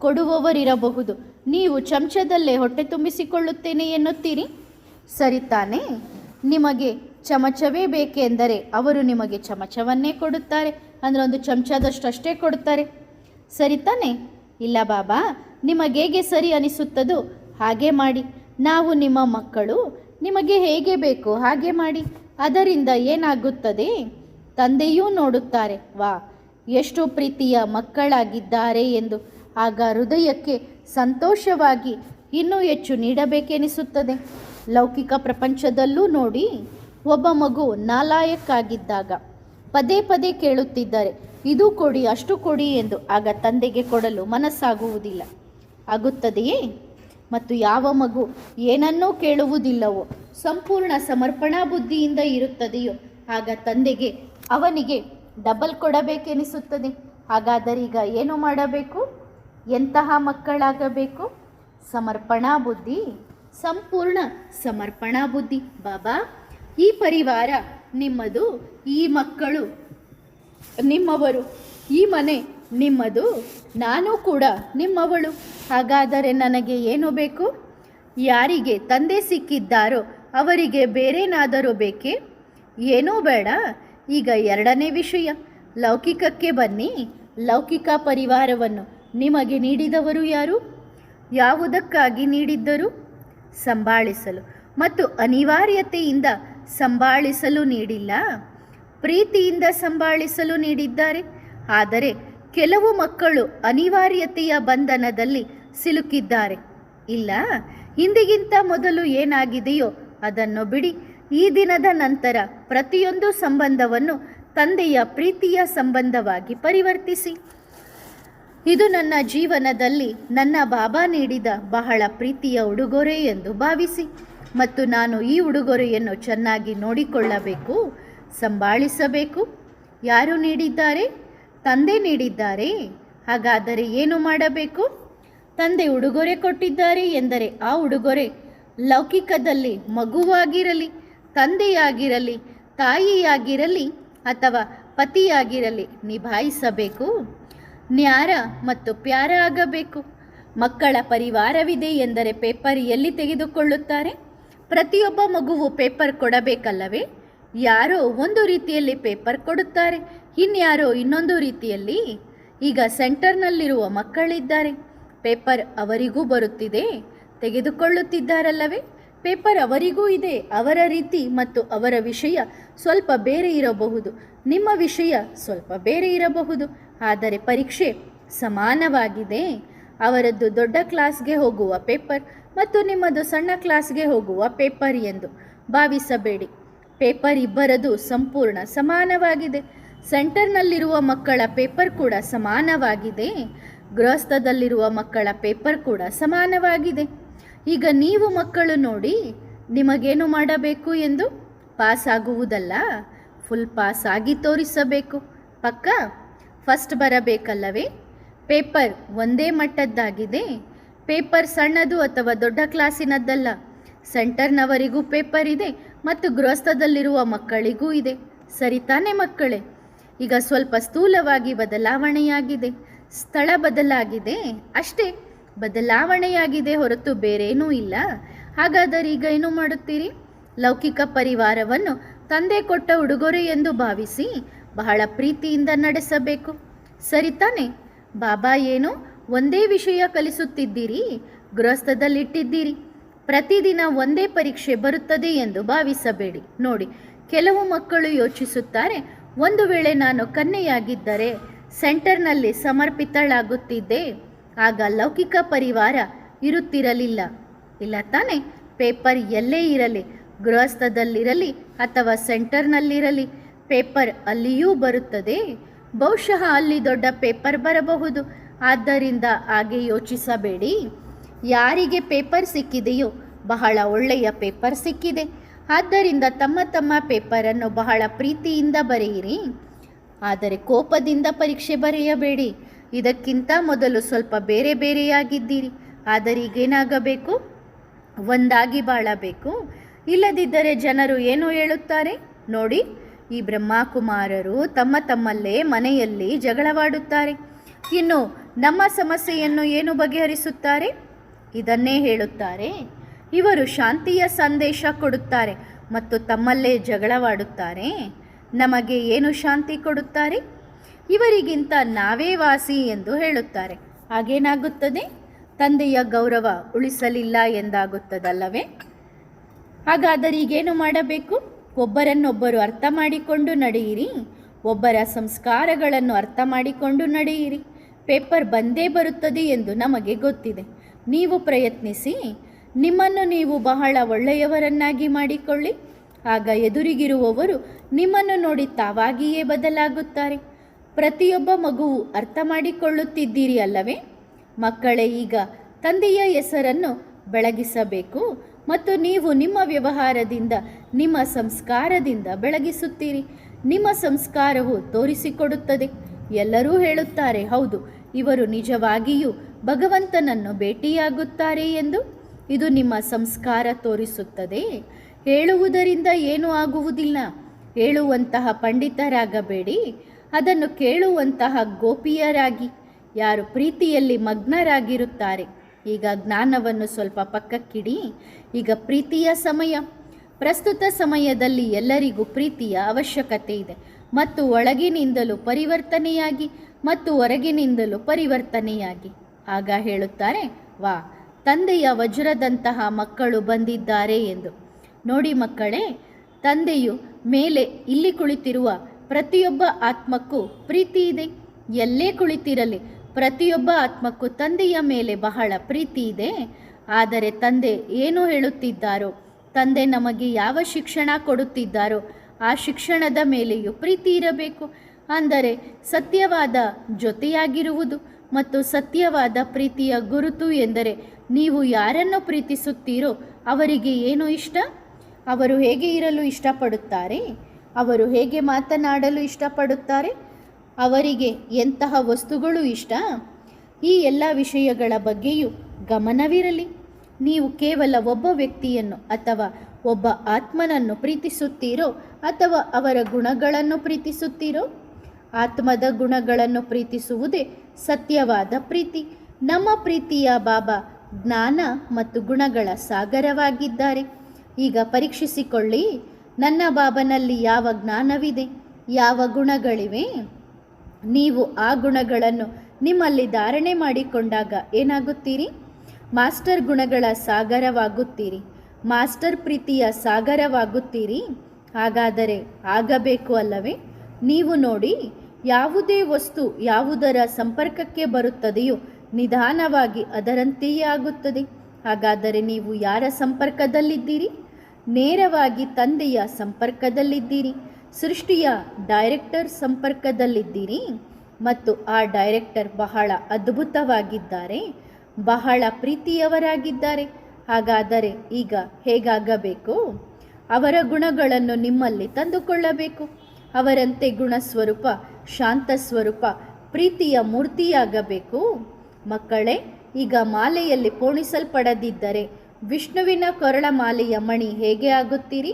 ಕೊಡುವವರಿರಬಹುದು. ನೀವು ಚಮಚದಲ್ಲೇ ಹೊಟ್ಟೆ ತುಂಬಿಸಿಕೊಳ್ಳುತ್ತೇನೆ ಎನ್ನುತ್ತೀರಿ. ಸರಿ ತಾನೇ? ನಿಮಗೆ ಚಮಚವೇ ಬೇಕೆಂದರೆ ಅವರು ನಿಮಗೆ ಚಮಚವನ್ನೇ ಕೊಡುತ್ತಾರೆ. ಅಂದರೆ ಒಂದು ಚಮಚದಷ್ಟೇ ಕೊಡುತ್ತಾರೆ. ಸರಿ ತಾನೇ? ಇಲ್ಲ ಬಾಬಾ, ನಿಮಗೆ ಹೇಗೆ ಸರಿ ಅನಿಸುತ್ತದೋ ಹಾಗೆ ಮಾಡಿ. ನಾವು ನಿಮ್ಮ ಮಕ್ಕಳು, ನಿಮಗೆ ಹೇಗೆ ಬೇಕೋ ಹಾಗೆ ಮಾಡಿ. ಅದರಿಂದ ಏನಾಗುತ್ತದೆ? ತಂದೆಯೂ ನೋಡುತ್ತಾರೆ, ವಾ ಎಷ್ಟು ಪ್ರೀತಿಯ ಮಕ್ಕಳಾಗಿದ್ದಾರೆ ಎಂದು. ಆಗ ಹೃದಯಕ್ಕೆ ಸಂತೋಷವಾಗಿ ಇನ್ನೂ ಹೆಚ್ಚು ನೀಡಬೇಕೆನಿಸುತ್ತದೆ. ಲೌಕಿಕ ಪ್ರಪಂಚದಲ್ಲೂ ನೋಡಿ, ಒಬ್ಬ ಮಗು ನಾಲಾಯಕ್ಕಾಗಿದ್ದಾಗ ಪದೇ ಪದೇ ಕೇಳುತ್ತಿದ್ದಾರೆ, ಇದು ಕೊಡಿ ಅಷ್ಟು ಕೊಡಿ ಎಂದು. ಆಗ ತಂದೆಗೆ ಕೊಡಲು ಮನಸ್ಸಾಗುವುದಿಲ್ಲ, ಆಗುತ್ತದೆಯೇ? ಮತ್ತು ಯಾವ ಮಗು ಏನನ್ನೂ ಕೇಳುವುದಿಲ್ಲವೋ, ಸಂಪೂರ್ಣ ಸಮರ್ಪಣಾ ಬುದ್ಧಿಯಿಂದ ಇರುತ್ತದೆಯೋ, ಆಗ ತಂದೆಗೆ ಅವನಿಗೆ ಡಬಲ್ ಕೊಡಬೇಕೆನಿಸುತ್ತದೆ. ಹಾಗಾದರೆ ಈಗ ಏನು ಮಾಡಬೇಕು? ಎಂತಹ ಮಕ್ಕಳಾಗಬೇಕು? ಸಮರ್ಪಣಾ ಬುದ್ಧಿ, ಸಂಪೂರ್ಣ ಸಮರ್ಪಣಾ ಬುದ್ಧಿ. ಬಾಬಾ, ಈ ಪರಿವಾರ ನಿಮ್ಮದು, ಈ ಮಕ್ಕಳು ನಿಮ್ಮವರು, ಈ ಮನೆ ನಿಮ್ಮದು, ನಾನು ಕೂಡ ನಿಮ್ಮವಳು. ಹಾಗಾದರೆ ನನಗೆ ಏನು ಬೇಕು? ಯಾರಿಗೆ ತಂದೆ ಸಿಕ್ಕಿದ್ದಾರೋ ಅವರಿಗೆ ಬೇರೇನಾದರೂ ಬೇಕೇ? ಏನೂ ಬೇಡ. ಈಗ ಎರಡನೇ ವಿಷಯ, ಲೌಕಿಕಕ್ಕೆ ಬನ್ನಿ. ಲೌಕಿಕ ಪರಿವಾರವನ್ನು ನಿಮಗೆ ನೀಡಿದವರು ಯಾರು? ಯಾವುದಕ್ಕಾಗಿ ನೀಡಿದ್ದರು? ಸಂಭಾಳಿಸಲು ಮತ್ತು ಅನಿವಾರ್ಯತೆಯಿಂದ ಸಂಭಾಳಿಸಲು ನೀಡಿಲ್ಲ, ಪ್ರೀತಿಯಿಂದ ಸಂಭಾಳಿಸಲು ನೀಡಿದ್ದಾರೆ. ಆದರೆ ಕೆಲವು ಮಕ್ಕಳು ಅನಿವಾರ್ಯತೆಯ ಬಂಧನದಲ್ಲಿ ಸಿಲುಕಿದ್ದಾರೆ. ಇಲ್ಲ, ಇಂದಿಗಿಂತ ಮೊದಲು ಏನಾಗಿದೆಯೋ ಅದನ್ನು ಬಿಡಿ. ಈ ದಿನದ ನಂತರ ಪ್ರತಿಯೊಂದು ಸಂಬಂಧವನ್ನು ತಂದೆಯ ಪ್ರೀತಿಯ ಸಂಬಂಧವಾಗಿ ಪರಿವರ್ತಿಸಿ. ಇದು ನನ್ನ ಜೀವನದಲ್ಲಿ ನನ್ನ ಬಾಬಾ ನೀಡಿದ ಬಹಳ ಪ್ರೀತಿಯ ಉಡುಗೊರೆ ಎಂದು ಭಾವಿಸಿ ಮತ್ತು ನಾನು ಈ ಉಡುಗೊರೆಯನ್ನು ಚೆನ್ನಾಗಿ ನೋಡಿಕೊಳ್ಳಬೇಕು, ಸಂಭಾಳಿಸಬೇಕು. ಯಾರು ನೀಡಿದ್ದಾರೆ? ತಂದೆ ನೀಡಿದ್ದಾರೆ. ಹಾಗಾದರೆ ಏನು ಮಾಡಬೇಕು? ತಂದೆ ಉಡುಗೊರೆ ಕೊಟ್ಟಿದ್ದಾರೆ ಎಂದರೆ ಆ ಉಡುಗೊರೆ ಲೌಕಿಕದಲ್ಲಿ ಮಗುವಾಗಿರಲಿ, ತಂದೆಯಾಗಿರಲಿ, ತಾಯಿಯಾಗಿರಲಿ ಅಥವಾ ಪತಿಯಾಗಿರಲಿ ನಿಭಾಯಿಸಬೇಕು. ನ್ಯಾರ ಮತ್ತು ಪ್ಯಾರ ಆಗಬೇಕು. ಮಕ್ಕಳ ಪರಿವಾರವಿದೆ ಎಂದರೆ ಪೇಪರ್ ಎಲ್ಲಿ ತೆಗೆದುಕೊಳ್ಳುತ್ತಾರೆ? ಪ್ರತಿಯೊಬ್ಬ ಮಗುವು ಪೇಪರ್ ಕೊಡಬೇಕಲ್ಲವೇ? ಯಾರೋ ಒಂದು ರೀತಿಯಲ್ಲಿ ಪೇಪರ್ ಕೊಡುತ್ತಾರೆ, ಇನ್ಯಾರೋ ಇನ್ನೊಂದು ರೀತಿಯಲ್ಲಿ. ಈಗ ಸೆಂಟರ್ನಲ್ಲಿರುವ ಮಕ್ಕಳಿದ್ದಾರೆ, ಪೇಪರ್ ಅವರಿಗೂ ಬರುತ್ತಿದೆ, ತೆಗೆದುಕೊಳ್ಳುತ್ತಿದ್ದಾರಲ್ಲವೇ? ಪೇಪರ್ ಅವರಿಗೂ ಇದೆ. ಅವರ ರೀತಿ ಮತ್ತು ಅವರ ವಿಷಯ ಸ್ವಲ್ಪ ಬೇರೆ ಇರಬಹುದು, ನಿಮ್ಮ ವಿಷಯ ಸ್ವಲ್ಪ ಬೇರೆ ಇರಬಹುದು, ಆದರೆ ಪರೀಕ್ಷೆ ಸಮಾನವಾಗಿದೆ. ಅವರದ್ದು ದೊಡ್ಡ ಕ್ಲಾಸ್ಗೆ ಹೋಗುವ ಪೇಪರ್ ಮತ್ತು ನಿಮ್ಮದು ಸಣ್ಣ ಕ್ಲಾಸ್ಗೆ ಹೋಗುವ ಪೇಪರ್ ಎಂದು ಭಾವಿಸಬೇಡಿ. ಪೇಪರ್ ಇಬ್ಬರದು ಸಂಪೂರ್ಣ ಸಮಾನವಾಗಿದೆ. ಸೆಂಟರ್ನಲ್ಲಿರುವ ಮಕ್ಕಳ ಪೇಪರ್ ಕೂಡ ಸಮಾನವಾಗಿದೆ, ಗೃಹಸ್ಥದಲ್ಲಿರುವ ಮಕ್ಕಳ ಪೇಪರ್ ಕೂಡ ಸಮಾನವಾಗಿದೆ. ಈಗ ನೀವು ಮಕ್ಕಳು ನೋಡಿ, ನಿಮಗೇನು ಮಾಡಬೇಕು ಎಂದು? ಪಾಸ್ ಆಗುವುದಲ್ಲ, ಫುಲ್ ಪಾಸ್ ಆಗಿ ತೋರಿಸಬೇಕು. ಪಕ್ಕ ಫಸ್ಟ್ ಬರಬೇಕಲ್ಲವೇ? ಪೇಪರ್ ಒಂದೇ ಮಟ್ಟದ್ದಾಗಿದೆ. ಪೇಪರ್ ಸಣ್ಣದು ಅಥವಾ ದೊಡ್ಡ ಕ್ಲಾಸಿನದ್ದಲ್ಲ. ಸೆಂಟರ್ನವರಿಗೂ ಪೇಪರ್ ಇದೆ ಮತ್ತು ಗೃಹಸ್ಥದಲ್ಲಿರುವ ಮಕ್ಕಳಿಗೂ ಇದೆ. ಸರಿ ತಾನೇ ಮಕ್ಕಳೇ? ಈಗ ಸ್ವಲ್ಪ ಸ್ಥೂಲವಾಗಿ ಬದಲಾವಣೆಯಾಗಿದೆ, ಸ್ಥಳ ಬದಲಾಗಿದೆ, ಅಷ್ಟೇ ಬದಲಾವಣೆಯಾಗಿದೆ ಹೊರತು ಬೇರೇನೂ ಇಲ್ಲ. ಹಾಗಾದರೆ ಈಗ ಏನು ಮಾಡುತ್ತೀರಿ? ಲೌಕಿಕ ಪರಿವಾರವನ್ನು ತಂದೆ ಕೊಟ್ಟ ಉಡುಗೊರೆ ಎಂದು ಭಾವಿಸಿ ಬಹಳ ಪ್ರೀತಿಯಿಂದ ನಡೆಸಬೇಕು. ಸರಿ ತಾನೆ? ಬಾಬಾ ಏನು ಒಂದೇ ವಿಷಯ ಕಲಿಸುತ್ತಿದ್ದೀರಿ, ಗೃಹಸ್ಥದಲ್ಲಿಟ್ಟಿದ್ದೀರಿ. ಪ್ರತಿದಿನ ಒಂದೇ ಪರೀಕ್ಷೆ ಬರುತ್ತದೆ ಎಂದು ಭಾವಿಸಬೇಡಿ. ನೋಡಿ, ಕೆಲವು ಮಕ್ಕಳು ಯೋಚಿಸುತ್ತಾರೆ, ಒಂದು ವೇಳೆ ನಾನು ಕನ್ಯೆಯಾಗಿದ್ದರೆ ಸೆಂಟರ್ನಲ್ಲಿ ಸಮರ್ಪಿತಳಾಗುತ್ತಿದ್ದೆ, ಆಗ ಲೌಕಿಕ ಪರಿವಾರ ಇರುತ್ತಿರಲಿಲ್ಲ. ಇಲ್ಲ ತಾನೆ? ಪೇಪರ್ ಎಲ್ಲೇ ಇರಲಿ, ಗೃಹಸ್ಥದಲ್ಲಿರಲಿ ಅಥವಾ ಸೆಂಟರ್ನಲ್ಲಿರಲಿ, ಪೇಪರ್ ಅಲ್ಲಿಯೂ ಬರುತ್ತದೆ. ಬಹುಶಃ ಅಲ್ಲಿ ದೊಡ್ಡ ಪೇಪರ್ ಬರಬಹುದು. ಆದ್ದರಿಂದ ಹಾಗೆ ಯೋಚಿಸಬೇಡಿ. ಯಾರಿಗೆ ಪೇಪರ್ ಸಿಕ್ಕಿದೆಯೋ ಬಹಳ ಒಳ್ಳೆಯ ಪೇಪರ್ ಸಿಕ್ಕಿದೆ. ಆದ್ದರಿಂದ ತಮ್ಮ ತಮ್ಮ ಪೇಪರನ್ನು ಬಹಳ ಪ್ರೀತಿಯಿಂದ ಬರೆಯಿರಿ. ಆದರೆ ಕೋಪದಿಂದ ಪರೀಕ್ಷೆ ಬರೆಯಬೇಡಿ. ಇದಕ್ಕಿಂತ ಮೊದಲು ಸ್ವಲ್ಪ ಬೇರೆ ಬೇರೆಯಾಗಿದ್ದೀರಿ. ಆದರೆ ಈಗೇನಾಗಬೇಕು? ಒಂದಾಗಿ ಬಾಳಬೇಕು. ಇಲ್ಲದಿದ್ದರೆ ಜನರು ಏನು ಹೇಳುತ್ತಾರೆ ನೋಡಿ, ಈ ಬ್ರಹ್ಮಕುಮಾರರು ತಮ್ಮ ತಮ್ಮಲ್ಲೇ ಮನೆಯಲ್ಲಿ ಜಗಳವಾಡುತ್ತಾರೆ. ಇನ್ನು ನಮ್ಮ ಸಮಸ್ಯೆಯನ್ನು ಏನು ಬಗೆಹರಿಸುತ್ತಾರೆ? ಇದನ್ನೇ ಹೇಳುತ್ತಾರೆ. ಇವರು ಶಾಂತಿಯ ಸಂದೇಶ ಕೊಡುತ್ತಾರೆ ಮತ್ತು ತಮ್ಮಲ್ಲೇ ಜಗಳವಾಡುತ್ತಾರೆ. ನಮಗೆ ಏನು ಶಾಂತಿ ಕೊಡುತ್ತಾರೆ? ಇವರಿಗಿಂತ ನಾವೇ ವಾಸಿ ಎಂದು ಹೇಳುತ್ತಾರೆ. ಹಾಗೇನಾಗುತ್ತದೆ? ತಂದೆಯ ಗೌರವ ಉಳಿಸಲಿಲ್ಲ ಎಂದಾಗುತ್ತದಲ್ಲವೇ? ಹಾಗಾದರೆ ಈಗೇನು ಮಾಡಬೇಕು? ಒಬ್ಬರನ್ನೊಬ್ಬರು ಅರ್ಥ ಮಾಡಿಕೊಂಡು ನಡೆಯಿರಿ. ಒಬ್ಬರ ಸಂಸ್ಕಾರಗಳನ್ನು ಅರ್ಥ ಮಾಡಿಕೊಂಡು ನಡೆಯಿರಿ. ಪೇಪರ್ ಬಂದೇ ಬರುತ್ತದೆ ಎಂದು ನಮಗೆ ಗೊತ್ತಿದೆ. ನೀವು ಪ್ರಯತ್ನಿಸಿ. ನಿಮ್ಮನ್ನು ನೀವು ಬಹಳ ಒಳ್ಳೆಯವರನ್ನಾಗಿ ಮಾಡಿಕೊಳ್ಳಿ. ಆಗ ಎದುರಿಗಿರುವವರು ನಿಮ್ಮನ್ನು ನೋಡಿ ತಾವಾಗಿಯೇ ಬದಲಾಗುತ್ತಾರೆ. ಪ್ರತಿಯೊಬ್ಬ ಮಗುವು ಅರ್ಥ ಮಾಡಿಕೊಳ್ಳುತ್ತಿದ್ದೀರಿ ಅಲ್ಲವೇ? ಮಕ್ಕಳೇ, ಈಗ ತಂದೆಯ ಹೆಸರನ್ನು ಬೆಳಗಿಸಬೇಕು ಮತ್ತು ನೀವು ನಿಮ್ಮ ವ್ಯವಹಾರದಿಂದ, ನಿಮ್ಮ ಸಂಸ್ಕಾರದಿಂದ ಬೆಳಗಿಸುತ್ತೀರಿ. ನಿಮ್ಮ ಸಂಸ್ಕಾರವು ತೋರಿಸಿಕೊಡುತ್ತದೆ. ಎಲ್ಲರೂ ಹೇಳುತ್ತಾರೆ, ಹೌದು, ಇವರು ನಿಜವಾಗಿಯೂ ಭಗವಂತನನ್ನು ಭೇಟಿಯಾಗುತ್ತಾರೆ ಎಂದು. ಇದು ನಿಮ್ಮ ಸಂಸ್ಕಾರ ತೋರಿಸುತ್ತದೆ. ಹೇಳುವುದರಿಂದ ಏನೂ ಆಗುವುದಿಲ್ಲ. ಹೇಳುವಂತಹ ಪಂಡಿತರಾಗಬೇಡಿ, ಅದನ್ನು ಕೇಳುವಂತಹ ಗೋಪಿಯರಾಗಿ, ಯಾರು ಪ್ರೀತಿಯಲ್ಲಿ ಮಗ್ನರಾಗಿರುತ್ತಾರೆ. ಈಗ ಜ್ಞಾನವನ್ನು ಸ್ವಲ್ಪ ಪಕ್ಕಕ್ಕಿಡಿ. ಈಗ ಪ್ರೀತಿಯ ಸಮಯ. ಪ್ರಸ್ತುತ ಸಮಯದಲ್ಲಿ ಎಲ್ಲರಿಗೂ ಪ್ರೀತಿಯ ಅವಶ್ಯಕತೆ ಇದೆ ಮತ್ತು ಒಳಗಿನಿಂದಲೂ ಪರಿವರ್ತನೆಯಾಗಿ ಮತ್ತು ಹೊರಗಿನಿಂದಲೂ ಪರಿವರ್ತನೆಯಾಗಿ. ಆಗ ಹೇಳುತ್ತಾರೆ, ವಾ, ತಂದೆಯ ವಜ್ರದಂತಹ ಮಕ್ಕಳು ಬಂದಿದ್ದಾರೆ ಎಂದು. ನೋಡಿ ಮಕ್ಕಳೇ, ತಂದೆಯು ಮೇಲೆ ಇಲ್ಲಿ ಕುಳಿತಿರುವ ಪ್ರತಿಯೊಬ್ಬ ಆತ್ಮಕ್ಕೂ ಪ್ರೀತಿ ಇದೆ. ಎಲ್ಲೇ ಕುಳಿತಿರಲಿ ಪ್ರತಿಯೊಬ್ಬ ಆತ್ಮಕ್ಕೂ ತಂದೆಯ ಮೇಲೆ ಬಹಳ ಪ್ರೀತಿ ಇದೆ. ಆದರೆ ತಂದೆ ಏನು ಹೇಳುತ್ತಿದ್ದಾರೋ, ತಂದೆ ನಮಗೆ ಯಾವ ಶಿಕ್ಷಣ ಕೊಡುತ್ತಿದ್ದಾರೋ ಆ ಶಿಕ್ಷಣದ ಮೇಲೆಯೂ ಪ್ರೀತಿ ಇರಬೇಕು. ಅಂದರೆ ಸತ್ಯವಾದ ಜೊತೆಯಾಗಿರುವುದು ಮತ್ತು ಸತ್ಯವಾದ ಪ್ರೀತಿಯ ಗುರುತು ಎಂದರೆ ನೀವು ಯಾರನ್ನು ಪ್ರೀತಿಸುತ್ತೀರೋ ಅವರಿಗೆ ಏನು ಇಷ್ಟ, ಅವರು ಹೇಗೆ ಇರಲು ಇಷ್ಟಪಡುತ್ತಾರೆ, ಅವರು ಹೇಗೆ ಮಾತನಾಡಲು ಇಷ್ಟಪಡುತ್ತಾರೆ, ಅವರಿಗೆ ಎಂತಹ ವಸ್ತುಗಳು ಇಷ್ಟ, ಈ ಎಲ್ಲ ವಿಷಯಗಳ ಬಗ್ಗೆಯೂ ಗಮನವಿರಲಿ. ನೀವು ಕೇವಲ ಒಬ್ಬ ವ್ಯಕ್ತಿಯನ್ನು ಅಥವಾ ಒಬ್ಬ ಆತ್ಮನನ್ನು ಪ್ರೀತಿಸುತ್ತೀರೋ ಅಥವಾ ಅವರ ಗುಣಗಳನ್ನು ಪ್ರೀತಿಸುತ್ತೀರೋ? ಆತ್ಮದ ಗುಣಗಳನ್ನು ಪ್ರೀತಿಸುವುದೇ ಸತ್ಯವಾದ ಪ್ರೀತಿ. ನಮ್ಮ ಪ್ರೀತಿಯ ಬಾಬಾ ಜ್ಞಾನ ಮತ್ತು ಗುಣಗಳ ಸಾಗರವಾಗಿದ್ದಾರೆ. ಈಗ ಪರೀಕ್ಷಿಸಿಕೊಳ್ಳಿ, ನನ್ನ ಬಾಬನಲ್ಲಿ ಯಾವ ಜ್ಞಾನವಿದೆ, ಯಾವ ಗುಣಗಳಿವೆ. ನೀವು ಆ ಗುಣಗಳನ್ನು ನಿಮ್ಮಲ್ಲಿ ಧಾರಣೆ ಮಾಡಿಕೊಂಡಾಗ ಏನಾಗುತ್ತೀರಿ? ಮಾಸ್ಟರ್ ಗುಣಗಳ ಸಾಗರವಾಗುತ್ತೀರಿ, ಮಾಸ್ಟರ್ ಪ್ರೀತಿಯ ಸಾಗರವಾಗುತ್ತೀರಿ. ಹಾಗಾದರೆ ಆಗಬೇಕು ಅಲ್ಲವೇ? ನೀವು ನೋಡಿ, ಯಾವುದೇ ವಸ್ತು ಯಾವುದರ ಸಂಪರ್ಕಕ್ಕೆ ಬರುತ್ತದೆಯೋ ನಿಧಾನವಾಗಿ ಅದರಂತೆಯೇ ಆಗುತ್ತದೆ. ಹಾಗಾದರೆ ನೀವು ಯಾರ ಸಂಪರ್ಕದಲ್ಲಿದ್ದೀರಿ? ನೇರವಾಗಿ ತಂದೆಯ ಸಂಪರ್ಕದಲ್ಲಿದ್ದೀರಿ. ಸೃಷ್ಟಿಯ ಡೈರೆಕ್ಟರ್ ಸಂಪರ್ಕದಲ್ಲಿದ್ದೀರಿ ಮತ್ತು ಆ ಡೈರೆಕ್ಟರ್ ಬಹಳ ಅದ್ಭುತವಾಗಿದ್ದಾರೆ, ಬಹಳ ಪ್ರೀತಿಯವರಾಗಿದ್ದಾರೆ. ಹಾಗಾದರೆ ಈಗ ಹೇಗಾಗಬೇಕು? ಅವರ ಗುಣಗಳನ್ನು ನಿಮ್ಮಲ್ಲಿ ತಂದುಕೊಳ್ಳಬೇಕು. ಅವರಂತೆ ಗುಣಸ್ವರೂಪ, ಶಾಂತ ಸ್ವರೂಪ, ಪ್ರೀತಿಯ ಮೂರ್ತಿಯಾಗಬೇಕು. ಮಕ್ಕಳೇ, ಈಗ ಮಾಲೆಯಲ್ಲಿ ಪೋಣಿಸಲ್ಪಡದಿದ್ದರೆ ವಿಷ್ಣುವಿನ ಕೊರಳ ಮಾಲೆಯ ಮಣಿ ಹೇಗೆ ಆಗುತ್ತೀರಿ?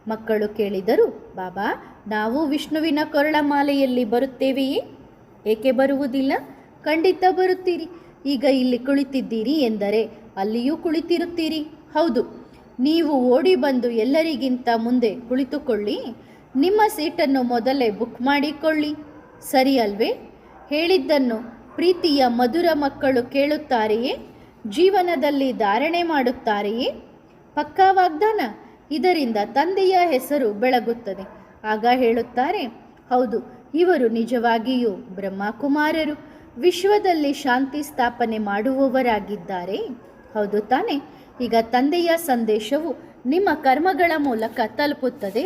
ಮಕ್ಕಳು ಕೇಳಿದರು, ಬಾಬಾ, ನಾವು ವಿಷ್ಣುವಿನ ಕೊರಳ ಮಾಲೆಯಲ್ಲಿ ಬರುತ್ತೇವೆಯೇ? ಏಕೆ ಬರುವುದಿಲ್ಲ? ಖಂಡಿತ ಬರುತ್ತೀರಿ. ಈಗ ಇಲ್ಲಿ ಕುಳಿತಿದ್ದೀರಿ ಎಂದರೆ ಅಲ್ಲಿಯೂ ಕುಳಿತಿರುತ್ತೀರಿ. ಹೌದು, ನೀವು ಓಡಿ ಬಂದು ಎಲ್ಲರಿಗಿಂತ ಮುಂದೆ ಕುಳಿತುಕೊಳ್ಳಿ. ನಿಮ್ಮ ಸೀಟನ್ನು ಮೊದಲೇ ಬುಕ್ ಮಾಡಿಕೊಳ್ಳಿ. ಸರಿ ಅಲ್ವೇ? ಹೇಳಿದ್ದನ್ನು ಪ್ರೀತಿಯ ಮಧುರ ಮಕ್ಕಳು ಕೇಳುತ್ತಾರೆಯೇ? ಜೀವನದಲ್ಲಿ ಧಾರಣೆ ಮಾಡುತ್ತಾರೆಯೇ? ಪಕ್ಕಾ ವಾಗ್ದಾನ. ಇದರಿಂದ ತಂದೆಯ ಹೆಸರು ಬೆಳಗುತ್ತದೆ. ಆಗ ಹೇಳುತ್ತಾರೆ, ಹೌದು, ಇವರು ನಿಜವಾಗಿಯೂ ಬ್ರಹ್ಮಕುಮಾರರು, ವಿಶ್ವದಲ್ಲಿ ಶಾಂತಿ ಸ್ಥಾಪನೆ ಮಾಡುವವರಾಗಿದ್ದಾರೆ. ಹೌದು ತಾನೆ? ಈಗ ತಂದೆಯ ಸಂದೇಶವು ನಿಮ್ಮ ಕರ್ಮಗಳ ಮೂಲಕ ತಲುಪುತ್ತದೆ.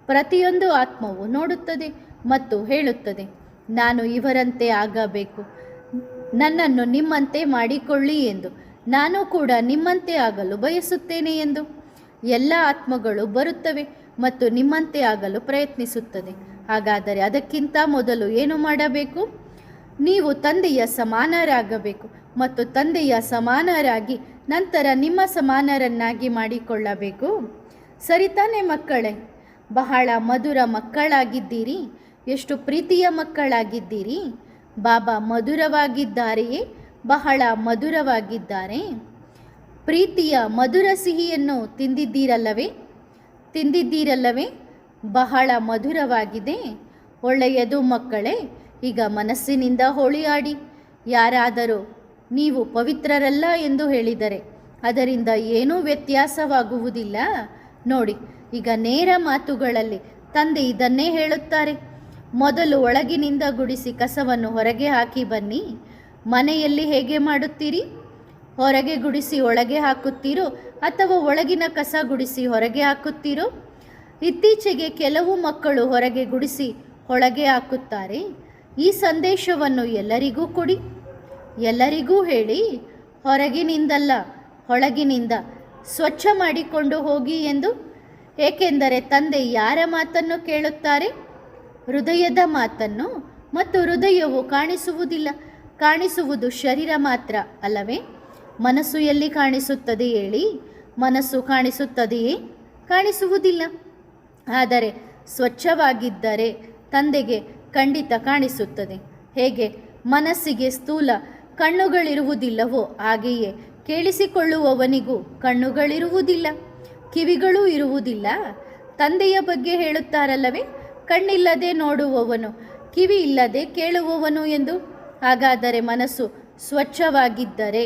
ಪ್ರತಿಯೊಂದು ಆತ್ಮವು ನೋಡುತ್ತದೆ ಮತ್ತು ಹೇಳುತ್ತದೆ, ನಾನು ಇವರಂತೆ ಆಗಬೇಕು, ನನ್ನನ್ನು ನಿಮ್ಮಂತೆ ಮಾಡಿಕೊಳ್ಳಿ ಎಂದು. ನಾನು ಕೂಡ ನಿಮ್ಮಂತೆ ಆಗಲು ಬಯಸುತ್ತೇನೆ ಎಂದು. ಎಲ್ಲ ಆತ್ಮಗಳು ಬರುತ್ತವೆ ಮತ್ತು ನಿಮ್ಮಂತೆ ಆಗಲು ಪ್ರಯತ್ನಿಸುತ್ತದೆ. ಹಾಗಾದರೆ ಅದಕ್ಕಿಂತ ಮೊದಲು ಏನು ಮಾಡಬೇಕು? ನೀವು ತಂದೆಯ ಸಮಾನರಾಗಬೇಕು ಮತ್ತು ತಂದೆಯ ಸಮಾನರಾಗಿ ನಂತರ ನಿಮ್ಮ ಸಮಾನರನ್ನಾಗಿ ಮಾಡಿಕೊಳ್ಳಬೇಕು. ಸರಿತಾನೆ ಮಕ್ಕಳೇ? ಬಹಳ ಮಧುರ ಮಕ್ಕಳಾಗಿದ್ದೀರಿ. ಎಷ್ಟು ಪ್ರೀತಿಯ ಮಕ್ಕಳಾಗಿದ್ದೀರಿ. ಬಾಬಾ ಮಧುರವಾಗಿದ್ದಾರೆಯೇ? ಬಹಳ ಮಧುರವಾಗಿದ್ದಾರೆ. ಪ್ರೀತಿಯ ಮಧುರ ಸಿಹಿಯನ್ನು ತಿಂದಿದ್ದೀರಲ್ಲವೇ? ಬಹಳ ಮಧುರವಾಗಿದೆ. ಒಳ್ಳೆಯದು ಮಕ್ಕಳೇ. ಈಗ ಮನಸ್ಸಿನಿಂದ ಹೋಳಿ ಆಡಿ. ಯಾರಾದರೂ ನೀವು ಪವಿತ್ರರಲ್ಲ ಎಂದು ಹೇಳಿದರೆ ಅದರಿಂದ ಏನೂ ವ್ಯತ್ಯಾಸವಾಗುವುದಿಲ್ಲ. ನೋಡಿ, ಈಗ ನೇರ ಮಾತುಗಳಲ್ಲಿ ತಂದೆ ಇದನ್ನೇ ಹೇಳುತ್ತಾರೆ. ಮೊದಲು ಒಳಗಿನಿಂದ ಗುಡಿಸಿ ಕಸವನ್ನು ಹೊರಗೆ ಹಾಕಿ ಬನ್ನಿ. ಮನೆಯಲ್ಲಿ ಹೇಗೆ ಮಾಡುತ್ತೀರಿ? ಹೊರಗೆ ಗುಡಿಸಿ ಒಳಗೆ ಹಾಕುತ್ತೀರೋ ಅಥವಾ ಒಳಗಿನ ಕಸ ಗುಡಿಸಿ ಹೊರಗೆ ಹಾಕುತ್ತೀರೋ? ಇತ್ತೀಚೆಗೆ ಕೆಲವು ಮಕ್ಕಳು ಹೊರಗೆ ಗುಡಿಸಿ ಒಳಗೆ ಹಾಕುತ್ತಾರೆ. ಈ ಸಂದೇಶವನ್ನು ಎಲ್ಲರಿಗೂ ಕೊಡಿ. ಎಲ್ಲರಿಗೂ ಹೇಳಿ, ಹೊರಗಿನಿಂದಲ್ಲ ಒಳಗಿನಿಂದ ಸ್ವಚ್ಛ ಮಾಡಿಕೊಂಡು ಹೋಗಿ ಎಂದು. ಏಕೆಂದರೆ ತಂದೆ ಯಾರ ಮಾತನ್ನು ಕೇಳುತ್ತಾರೆ? ಹೃದಯದ ಮಾತನ್ನು. ಮತ್ತು ಹೃದಯವು ಕಾಣಿಸುವುದಿಲ್ಲ, ಕಾಣಿಸುವುದು ಶರೀರ ಮಾತ್ರ ಅಲ್ಲವೇ? ಮನಸ್ಸು ಎಲ್ಲಿ ಕಾಣಿಸುತ್ತದೆ ಹೇಳಿ? ಮನಸ್ಸು ಕಾಣಿಸುತ್ತದೆಯೇ? ಕಾಣಿಸುವುದಿಲ್ಲ. ಆದರೆ ಸ್ವಚ್ಛವಾಗಿದ್ದರೆ ತಂದೆಗೆ ಖಂಡಿತ ಕಾಣಿಸುತ್ತದೆ. ಹೇಗೆ ಮನಸ್ಸಿಗೆ ಸ್ಥೂಲ ಕಣ್ಣುಗಳಿರುವುದಿಲ್ಲವೋ ಹಾಗೆಯೇ ಕೇಳಿಸಿಕೊಳ್ಳುವವನಿಗೂ ಕಣ್ಣುಗಳಿರುವುದಿಲ್ಲ, ಕಿವಿಗಳೂ ಇರುವುದಿಲ್ಲ. ತಂದೆಯ ಬಗ್ಗೆ ಹೇಳುತ್ತಾರಲ್ಲವೇ, ಕಣ್ಣಿಲ್ಲದೆ ನೋಡುವವನು, ಕಿವಿ ಇಲ್ಲದೆ ಕೇಳುವವನು ಎಂದು. ಹಾಗಾದರೆ ಮನಸ್ಸು ಸ್ವಚ್ಛವಾಗಿದ್ದರೆ,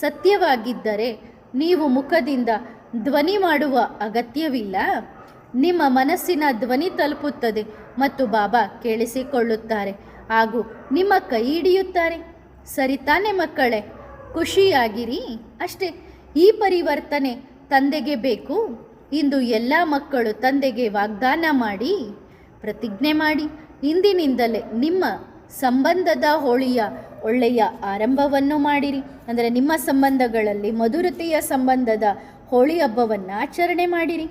ಸತ್ಯವಾಗಿದ್ದರೆ ನೀವು ಮುಖದಿಂದ ಧ್ವನಿ ಮಾಡುವ ಅಗತ್ಯವಿಲ್ಲ. ನಿಮ್ಮ ಮನಸ್ಸಿನ ಧ್ವನಿ ತಲುಪುತ್ತದೆ ಮತ್ತು ಬಾಬಾ ಕೇಳಿಸಿಕೊಳ್ಳುತ್ತಾರೆ ಹಾಗೂ ನಿಮ್ಮ ಕೈ ಹಿಡಿಯುತ್ತಾರೆ. ಸರಿ ತಾನೆ ಮಕ್ಕಳೇ? ಖುಷಿಯಾಗಿರಿ ಅಷ್ಟೇ. ಈ ಪರಿವರ್ತನೆ ತಂದೆಗೆ ಬೇಕು. ಇಂದು ಎಲ್ಲ ಮಕ್ಕಳು ತಂದೆಗೆ ವಾಗ್ದಾನ ಮಾಡಿ, ಪ್ರತಿಜ್ಞೆ ಮಾಡಿ, ಇಂದಿನಿಂದಲೇ ನಿಮ್ಮ ಸಂಬಂಧದ ಹೋಳಿಯ ಒಳ್ಳೆಯ ಆರಂಭವನ್ನು ಮಾಡಿರಿ. ಅಂದರೆ ನಿಮ್ಮ ಸಂಬಂಧಗಳಲ್ಲಿ ಮಧುರತೆಯ ಸಂಬಂಧದ ಹೋಳಿ ಹಬ್ಬವನ್ನು ಆಚರಣೆ ಮಾಡಿರಿ.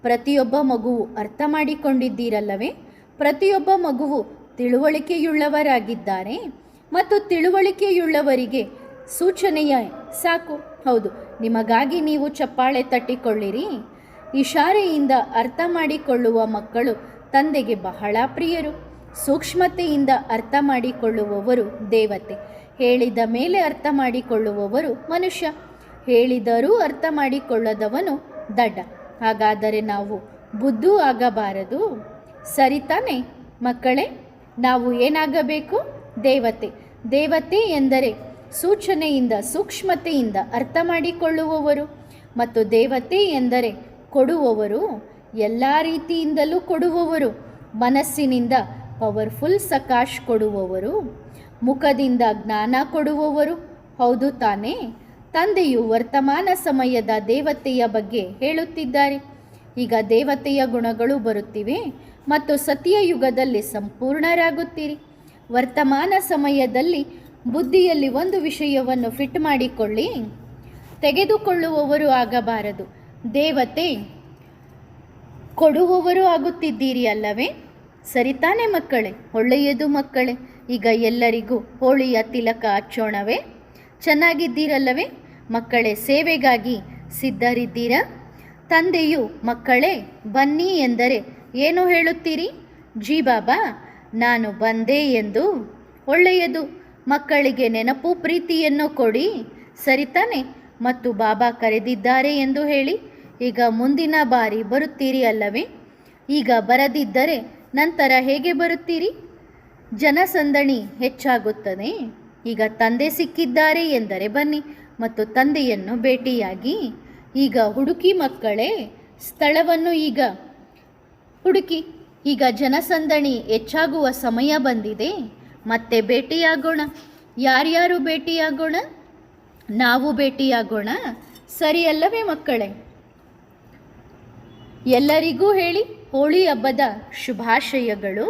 ಪ್ರತಿಯೊಬ್ಬ ಮಗುವು ಅರ್ಥ ಮಾಡಿಕೊಂಡಿದ್ದೀರಲ್ಲವೇ? ಪ್ರತಿಯೊಬ್ಬ ಮಗುವು ತಿಳುವಳಿಕೆಯುಳ್ಳವರಾಗಿದ್ದಾರೆ ಮತ್ತು ತಿಳುವಳಿಕೆಯುಳ್ಳವರಿಗೆ ಸೂಚನೆಯ ಸಾಕು. ಹೌದು, ನಿಮಗಾಗಿ ನೀವು ಚಪ್ಪಾಳೆ ತಟ್ಟಿಕೊಳ್ಳಿರಿ. ಇಶಾರೆಯಿಂದ ಅರ್ಥ ಮಾಡಿಕೊಳ್ಳುವ ಮಕ್ಕಳು ತಂದೆಗೆ ಬಹಳ ಪ್ರಿಯರು. ಸೂಕ್ಷ್ಮತೆಯಿಂದ ಅರ್ಥ ಮಾಡಿಕೊಳ್ಳುವವರು ದೇವತೆ. ಹೇಳಿದ ಮೇಲೆ ಅರ್ಥ ಮಾಡಿಕೊಳ್ಳುವವರು ಮನುಷ್ಯ. ಹೇಳಿದರೂ ಅರ್ಥ ಮಾಡಿಕೊಳ್ಳದವನು ದಡ್ಡ. ಹಾಗಾದರೆ ನಾವು ಬುದ್ಧು ಆಗಬಾರದು. ಸರಿ ತಾನೆ ಮಕ್ಕಳೇ? ನಾವು ಏನಾಗಬೇಕು? ದೇವತೆ. ದೇವತೆ ಎಂದರೆ ಸೂಚನೆಯಿಂದ, ಸೂಕ್ಷ್ಮತೆಯಿಂದ ಅರ್ಥ ಮಾಡಿಕೊಳ್ಳುವವರು. ಮತ್ತು ದೇವತೆ ಎಂದರೆ ಕೊಡುವವರು, ಎಲ್ಲ ರೀತಿಯಿಂದಲೂ ಕೊಡುವವರು. ಮನಸ್ಸಿನಿಂದ ಪವರ್ಫುಲ್ ಸಕಾಶ್ ಕೊಡುವವರು, ಮುಖದಿಂದ ಜ್ಞಾನ ಕೊಡುವವರು. ಹೌದು ತಾನೇ? ತಂದೆಯು ವರ್ತಮಾನ ಸಮಯದ ದೇವತೆಯ ಬಗ್ಗೆ ಹೇಳುತ್ತಿದ್ದಾರೆ. ಈಗ ದೇವತೆಯ ಗುಣಗಳು ಬರುತ್ತಿವೆ ಮತ್ತು ಸತ್ಯಯುಗದಲ್ಲಿ ಸಂಪೂರ್ಣರಾಗುತ್ತೀರಿ. ವರ್ತಮಾನ ಸಮಯದಲ್ಲಿ ಬುದ್ಧಿಯಲ್ಲಿ ಒಂದು ವಿಷಯವನ್ನು ಫಿಟ್ ಮಾಡಿಕೊಳ್ಳಿ, ತೆಗೆದುಕೊಳ್ಳುವವರು ಆಗಬಾರದು. ದೇವತೆ ಕೊಡುವವರು ಆಗುತ್ತಿದ್ದೀರಿ ಅಲ್ಲವೇ? ಸರಿತಾನೆ ಮಕ್ಕಳೇ? ಒಳ್ಳೆಯದು ಮಕ್ಕಳೇ. ಈಗ ಎಲ್ಲರಿಗೂ ಹೋಳಿಯ ತಿಲಕ ಹಚ್ಚೋಣವೇ? ಚೆನ್ನಾಗಿದ್ದೀರಲ್ಲವೇ ಮಕ್ಕಳೇ? ಸೇವೆಗಾಗಿ ಸಿದ್ಧರಿದ್ದೀರಾ? ತಂದೆಯು ಮಕ್ಕಳೇ ಬನ್ನಿ ಎಂದರೆ ಏನು ಹೇಳುತ್ತೀರಿ? ಜಿ ಬಾಬಾ, ನಾನು ಬಂದೆ ಎಂದು. ಒಳ್ಳೆಯದು ಮಕ್ಕಳಿಗೆ ನೆನಪು ಪ್ರೀತಿಯನ್ನು ಕೊಡಿ, ಸರಿತಾನೆ? ಮತ್ತು ಬಾಬಾ ಕರೆದಿದ್ದಾರೆ ಎಂದು ಹೇಳಿ. ಈಗ ಮುಂದಿನ ಬಾರಿ ಬರುತ್ತೀರಿ ಅಲ್ಲವೇ? ಈಗ ಬರದಿದ್ದರೆ ನಂತರ ಹೇಗೆ ಬರುತ್ತೀರಿ? ಜನಸಂದಣಿ ಹೆಚ್ಚಾಗುತ್ತದೆ. ಈಗ ತಂದೆ ಸಿಕ್ಕಿದ್ದಾರೆ ಎಂದರೆ ಬನ್ನಿ ಮತ್ತು ತಂದೆಯನ್ನು ಭೇಟಿಯಾಗಿ. ಈಗ ಹುಡುಕಿ ಮಕ್ಕಳೇ, ಸ್ಥಳವನ್ನು ಈಗ ಹುಡುಕಿ. ಈಗ ಜನಸಂದಣಿ ಹೆಚ್ಚಾಗುವ ಸಮಯ ಬಂದಿದೆ. ಮತ್ತೆ ಭೇಟಿಯಾಗೋಣ. ಯಾರ್ಯಾರು ಭೇಟಿಯಾಗೋಣ? ನಾವು ಭೇಟಿಯಾಗೋಣ. ಸರಿ ಅಲ್ಲವೇ ಮಕ್ಕಳೇ? ಎಲ್ಲರಿಗೂ ಹೇಳಿ ಹೋಳಿ ಹಬ್ಬದ ಶುಭಾಶಯಗಳು.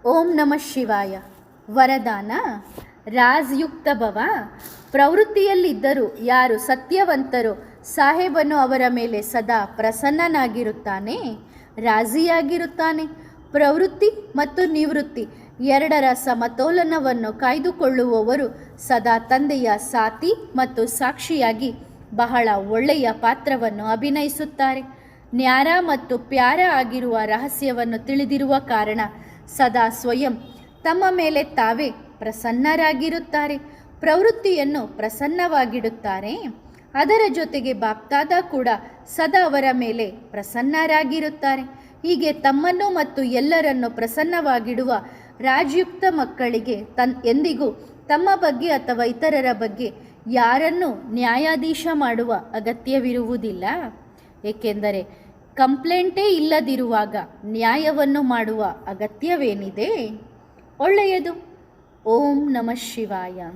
ಓಂ ನಮಃ ಶಿವಾಯ. ವರದಾನ: ರಾಜ್ಯುಕ್ತ ಭವ. ಪ್ರವೃತ್ತಿಯಲ್ಲಿದ್ದರೂ ಯಾರು ಸತ್ಯವಂತರೋ ಸಾಹೇಬನು ಅವರ ಮೇಲೆ ಸದಾ ಪ್ರಸನ್ನನಾಗಿರುತ್ತಾನೆ, ರಾಜಿಯಾಗಿರುತ್ತಾನೆ. ಪ್ರವೃತ್ತಿ ಮತ್ತು ನಿವೃತ್ತಿ ಎರಡರ ಸಮತೋಲನವನ್ನು ಕಾಯ್ದುಕೊಳ್ಳುವವರು ಸದಾ ತಂದೆಯ ಸಾಥಿ ಮತ್ತು ಸಾಕ್ಷಿಯಾಗಿ ಬಹಳ ಒಳ್ಳೆಯ ಪಾತ್ರವನ್ನು ಅಭಿನಯಿಸುತ್ತಾರೆ. ನ್ಯಾರ ಮತ್ತು ಪ್ಯಾರ ಆಗಿರುವ ರಹಸ್ಯವನ್ನು ತಿಳಿದಿರುವ ಕಾರಣ ಸದಾ ಸ್ವಯಂ ತಮ್ಮ ಮೇಲೆ ತಾವೇ ಪ್ರಸನ್ನರಾಗಿರುತ್ತಾರೆ. ಪ್ರವೃತ್ತಿಯನ್ನು ಪ್ರಸನ್ನವಾಗಿಡುತ್ತಾರೆ. ಅದರ ಜೊತೆಗೆ ಬಾಪ್ತಾದ ಕೂಡ ಸದಾ ಅವರ ಮೇಲೆ ಪ್ರಸನ್ನರಾಗಿರುತ್ತಾರೆ. ಹೀಗೆ ತಮ್ಮನ್ನು ಮತ್ತು ಎಲ್ಲರನ್ನು ಪ್ರಸನ್ನವಾಗಿಡುವ ರಾಜಯುಕ್ತ ಮಕ್ಕಳಿಗೆ ಎಂದಿಗೂ ತಮ್ಮ ಬಗ್ಗೆ ಅಥವಾ ಇತರರ ಬಗ್ಗೆ ಯಾರನ್ನೂ ನ್ಯಾಯಾಧೀಶ ಮಾಡುವ ಅಗತ್ಯವಿರುವುದಿಲ್ಲ. ಏಕೆಂದರೆ ಕಂಪ್ಲೇಂಟೇ ಇಲ್ಲದಿರುವಾಗ ನ್ಯಾಯವನ್ನು ಮಾಡುವ ಅಗತ್ಯವೇನಿದೆ? ಒಳ್ಳೆಯದು. ಓಂ ನಮಃ ಶಿವಾಯ.